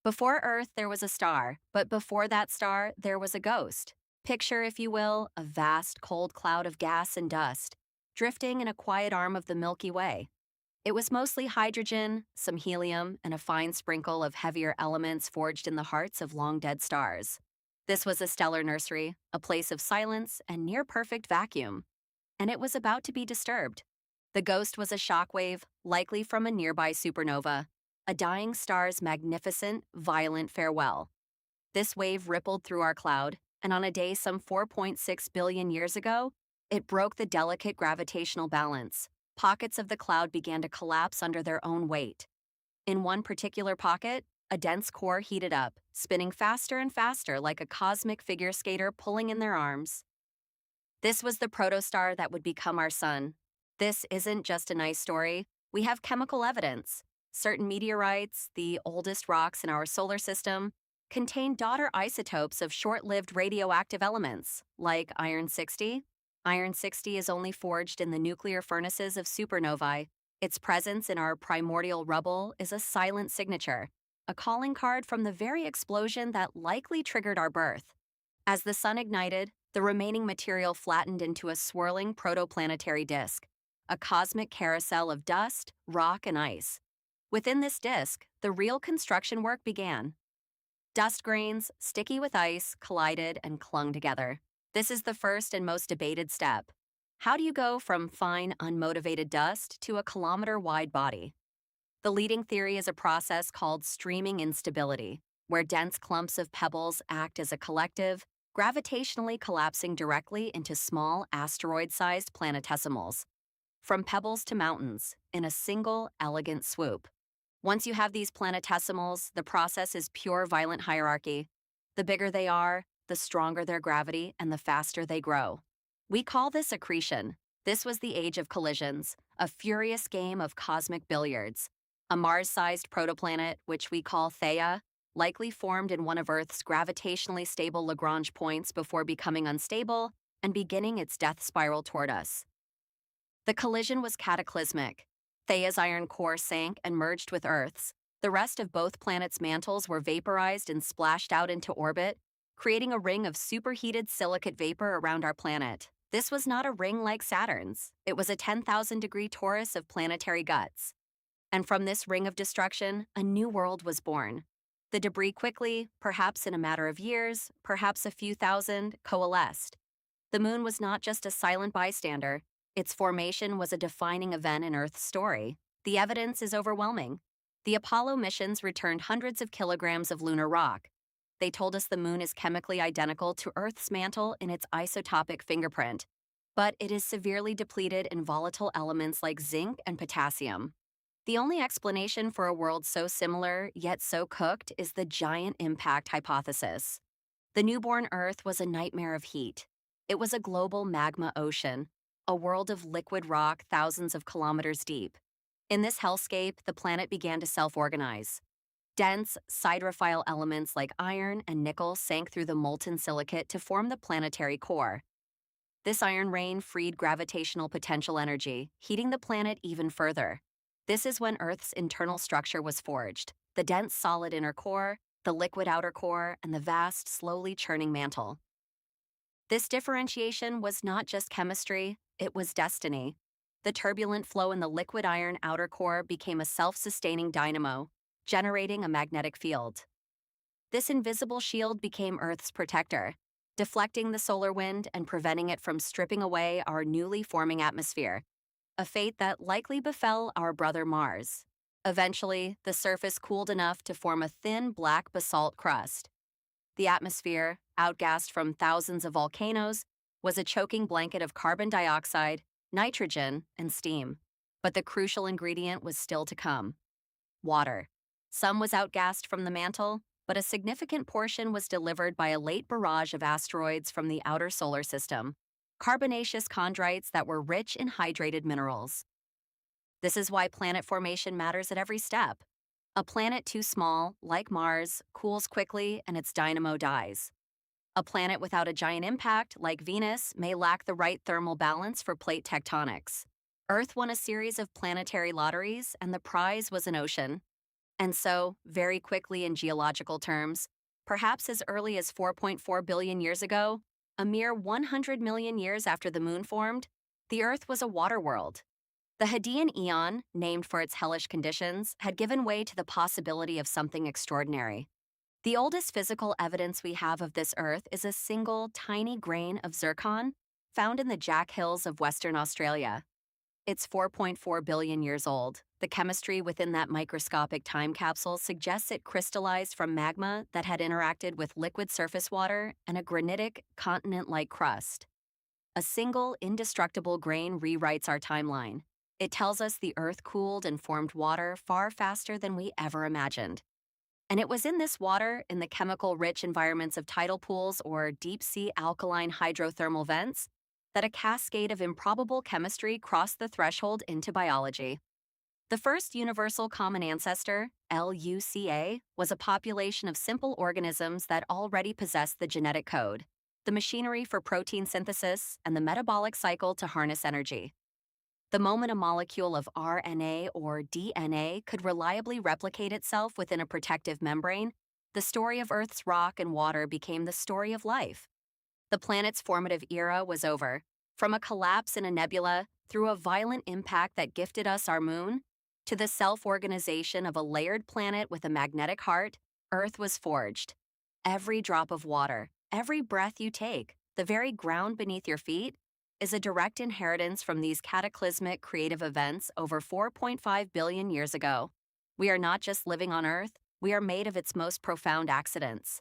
Before Earth, there was a star, but before that star, there was a ghost. Picture, if you will, a vast, cold cloud of gas and dust, drifting in a quiet arm of the Milky Way. It was mostly hydrogen, some helium, and a fine sprinkle of heavier elements forged in the hearts of long-dead stars. This was a stellar nursery, a place of silence and near-perfect vacuum. And it was about to be disturbed. The ghost was a shockwave, likely from a nearby supernova, a dying star's magnificent, violent farewell. This wave rippled through our cloud, and on a day some 4.6 billion years ago, it broke the delicate gravitational balance. Pockets of the cloud began to collapse under their own weight. In one particular pocket, a dense core heated up, spinning faster and faster like a cosmic figure skater pulling in their arms. This was the protostar that would become our sun. This isn't just a nice story. We have chemical evidence. Certain meteorites, the oldest rocks in our solar system, contain daughter isotopes of short-lived radioactive elements, like iron-60. Iron-60 is only forged in the nuclear furnaces of supernovae. Its presence in our primordial rubble is a silent signature, a calling card from the very explosion that likely triggered our birth. As the sun ignited, the remaining material flattened into a swirling protoplanetary disk, a cosmic carousel of dust, rock, and ice. Within this disk, the real construction work began. Dust grains, sticky with ice, collided and clung together. This is the first and most debated step. How do you go from fine, unmotivated dust to a kilometer-wide body? The leading theory is a process called streaming instability, where dense clumps of pebbles act as a collective, gravitationally collapsing directly into small, asteroid-sized planetesimals. From pebbles to mountains, in a single, elegant swoop. Once you have these planetesimals, the process is pure violent hierarchy. The bigger they are, the stronger their gravity and the faster they grow. We call this accretion. This was the age of collisions, a furious game of cosmic billiards. A Mars-sized protoplanet, which we call Theia, likely formed in one of Earth's gravitationally stable Lagrange points before becoming unstable and beginning its death spiral toward us. The collision was cataclysmic. Theia's iron core sank and merged with Earth's. The rest of both planets' mantles were vaporized and splashed out into orbit, creating a ring of superheated silicate vapor around our planet. This was not a ring like Saturn's. It was a 10,000-degree torus of planetary guts. And from this ring of destruction, a new world was born. The debris quickly, perhaps in a matter of years, perhaps a few thousand, coalesced. The moon was not just a silent bystander. Its formation was a defining event in Earth's story. The evidence is overwhelming. The Apollo missions returned hundreds of kilograms of lunar rock. They told us the moon is chemically identical to Earth's mantle in its isotopic fingerprint, but it is severely depleted in volatile elements like zinc and potassium. The only explanation for a world so similar, yet so cooked, is the giant impact hypothesis. The newborn Earth was a nightmare of heat. It was a global magma ocean, a world of liquid rock thousands of kilometers deep. In this hellscape, the planet began to self-organize. Dense, siderophile elements like iron and nickel sank through the molten silicate to form the planetary core. This iron rain freed gravitational potential energy, heating the planet even further. This is when Earth's internal structure was forged: the dense solid inner core, the liquid outer core, and the vast, slowly churning mantle. This differentiation was not just chemistry, it was destiny. The turbulent flow in the liquid iron outer core became a self-sustaining dynamo, generating a magnetic field. This invisible shield became Earth's protector, deflecting the solar wind and preventing it from stripping away our newly forming atmosphere, a fate that likely befell our brother Mars. Eventually, the surface cooled enough to form a thin black basalt crust. The atmosphere, outgassed from thousands of volcanoes, was a choking blanket of carbon dioxide, nitrogen, and steam. But the crucial ingredient was still to come: water. Some was outgassed from the mantle, but a significant portion was delivered by a late barrage of asteroids from the outer solar system, carbonaceous chondrites that were rich in hydrated minerals. This is why planet formation matters at every step. A planet too small, like Mars, cools quickly and its dynamo dies. A planet without a giant impact, like Venus, may lack the right thermal balance for plate tectonics. Earth won a series of planetary lotteries, and the prize was an ocean. And so, very quickly in geological terms, perhaps as early as 4.4 billion years ago, a mere 100 million years after the moon formed, the Earth was a water world. The Hadean Eon, named for its hellish conditions, had given way to the possibility of something extraordinary. The oldest physical evidence we have of this Earth is a single, tiny grain of zircon found in the Jack Hills of Western Australia. It's 4.4 billion years old. The chemistry within that microscopic time capsule suggests it crystallized from magma that had interacted with liquid surface water and a granitic, continent-like crust. A single, indestructible grain rewrites our timeline. It tells us the Earth cooled and formed water far faster than we ever imagined. And it was in this water, in the chemical-rich environments of tidal pools or deep-sea alkaline hydrothermal vents, that a cascade of improbable chemistry crossed the threshold into biology. The first universal common ancestor, LUCA, was a population of simple organisms that already possessed the genetic code, the machinery for protein synthesis, and the metabolic cycle to harness energy. The moment a molecule of RNA or DNA could reliably replicate itself within a protective membrane, the story of Earth's rock and water became the story of life. The planet's formative era was over. From a collapse in a nebula, through a violent impact that gifted us our moon, to the self-organization of a layered planet with a magnetic heart, Earth was forged. Every drop of water, every breath you take, the very ground beneath your feet, is a direct inheritance from these cataclysmic creative events over 4.5 billion years ago. We are not just living on Earth, we are made of its most profound accidents.